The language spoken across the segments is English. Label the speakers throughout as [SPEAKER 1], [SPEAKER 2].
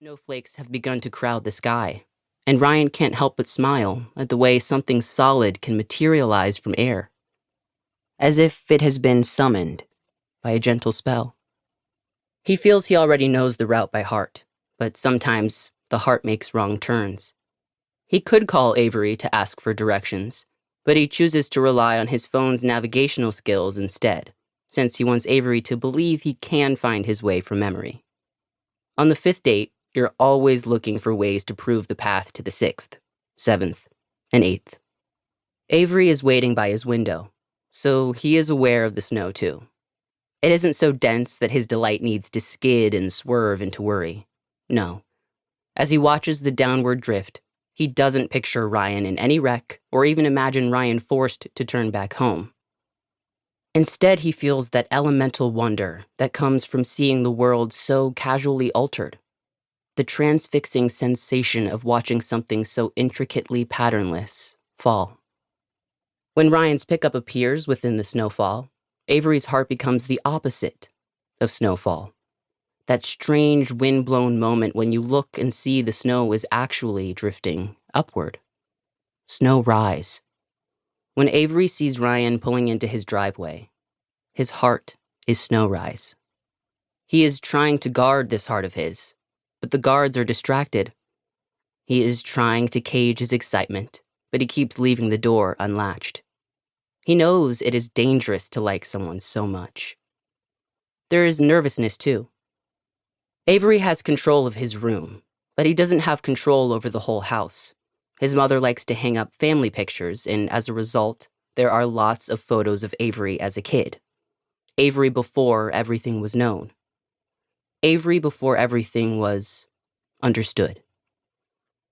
[SPEAKER 1] Snowflakes have begun to crowd the sky, and Ryan can't help but smile at the way something solid can materialize from air, as if it has been summoned by a gentle spell. He feels he already knows the route by heart, but sometimes the heart makes wrong turns. He could call Avery to ask for directions, but he chooses to rely on his phone's navigational skills instead, since he wants Avery to believe he can find his way from memory. On the fifth date, you're always looking for ways to prove the path to the 6th, 7th, and 8th. Avery is waiting by his window, so he is aware of the snow too. It isn't so dense that his delight needs to skid and swerve into worry. No. As he watches the downward drift, he doesn't picture Ryan in any wreck or even imagine Ryan forced to turn back home. Instead, he feels that elemental wonder that comes from seeing the world so casually altered. The transfixing sensation of watching something so intricately patternless fall. When Ryan's pickup appears within the snowfall, Avery's heart becomes the opposite of snowfall. That strange wind-blown moment when you look and see the snow is actually drifting upward. Snow rise. When Avery sees Ryan pulling into his driveway, his heart is snow rise. He is trying to guard this heart of his, but the guards are distracted. He is trying to cage his excitement, but he keeps leaving the door unlatched. He knows it is dangerous to like someone so much. There is nervousness too. Avery has control of his room, but he doesn't have control over the whole house. His mother likes to hang up family pictures, and as a result, there are lots of photos of Avery as a kid. Avery before everything was known. Avery before everything was understood.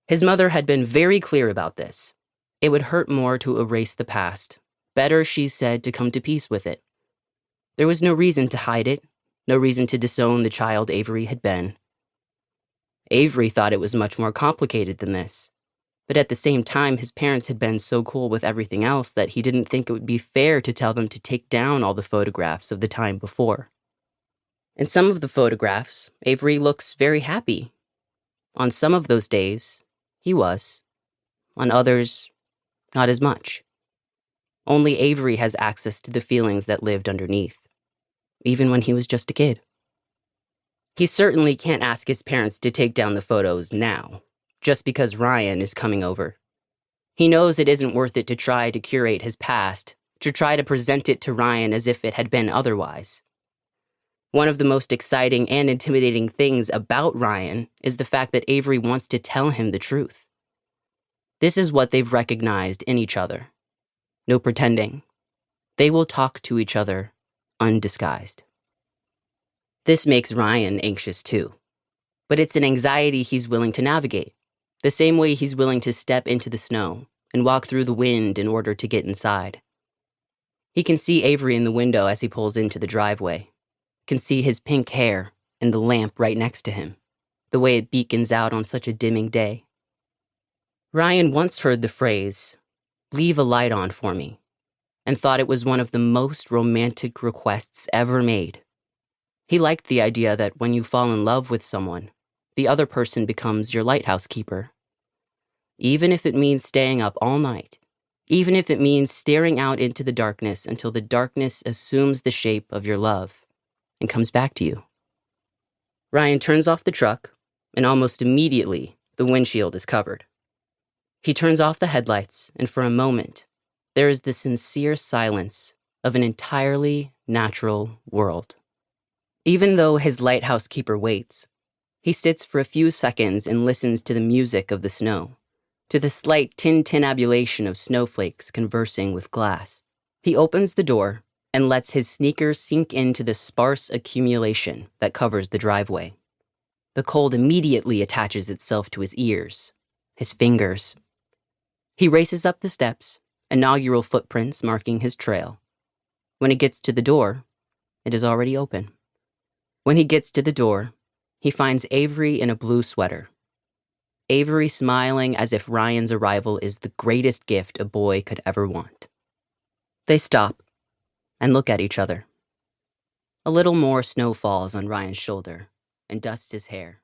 [SPEAKER 1] His mother had been very clear about this. It would hurt more to erase the past. Better, she said, to come to peace with it. There was no reason to hide it, no reason to disown the child Avery had been. Avery thought it was much more complicated than this. But at the same time, his parents had been so cool with everything else that he didn't think it would be fair to tell them to take down all the photographs of the time before. In some of the photographs, Avery looks very happy. On some of those days, he was. On others, not as much. Only Avery has access to the feelings that lived underneath, even when he was just a kid. He certainly can't ask his parents to take down the photos now, just because Ryan is coming over. He knows it isn't worth it to try to curate his past, to try to present it to Ryan as if it had been otherwise. One of the most exciting and intimidating things about Ryan is the fact that Avery wants to tell him the truth. This is what they've recognized in each other. No pretending. They will talk to each other undisguised. This makes Ryan anxious too, but it's an anxiety he's willing to navigate, the same way he's willing to step into the snow and walk through the wind in order to get inside. He can see Avery in the window as he pulls into the driveway, can see his pink hair and the lamp right next to him, the way it beacons out on such a dimming day. Ryan once heard the phrase, "Leave a light on for me," and thought it was one of the most romantic requests ever made. He liked the idea that when you fall in love with someone, the other person becomes your lighthouse keeper. Even if it means staying up all night, even if it means staring out into the darkness until the darkness assumes the shape of your love and comes back to you. Ryan turns off the truck, and almost immediately, the windshield is covered. He turns off the headlights, and for a moment, there is the sincere silence of an entirely natural world. Even though his lighthouse keeper waits, he sits for a few seconds and listens to the music of the snow, to the slight tintinnabulation of snowflakes conversing with glass. He opens the door and lets his sneakers sink into the sparse accumulation that covers the driveway. The cold immediately attaches itself to his ears, his fingers. He races up the steps, inaugural footprints marking his trail. When he gets to the door, it is already open. When he gets to the door, he finds Avery in a blue sweater. Avery smiling as if Ryan's arrival is the greatest gift a boy could ever want. They stop and look at each other. A little more snow falls on Ryan's shoulder and dusts his hair.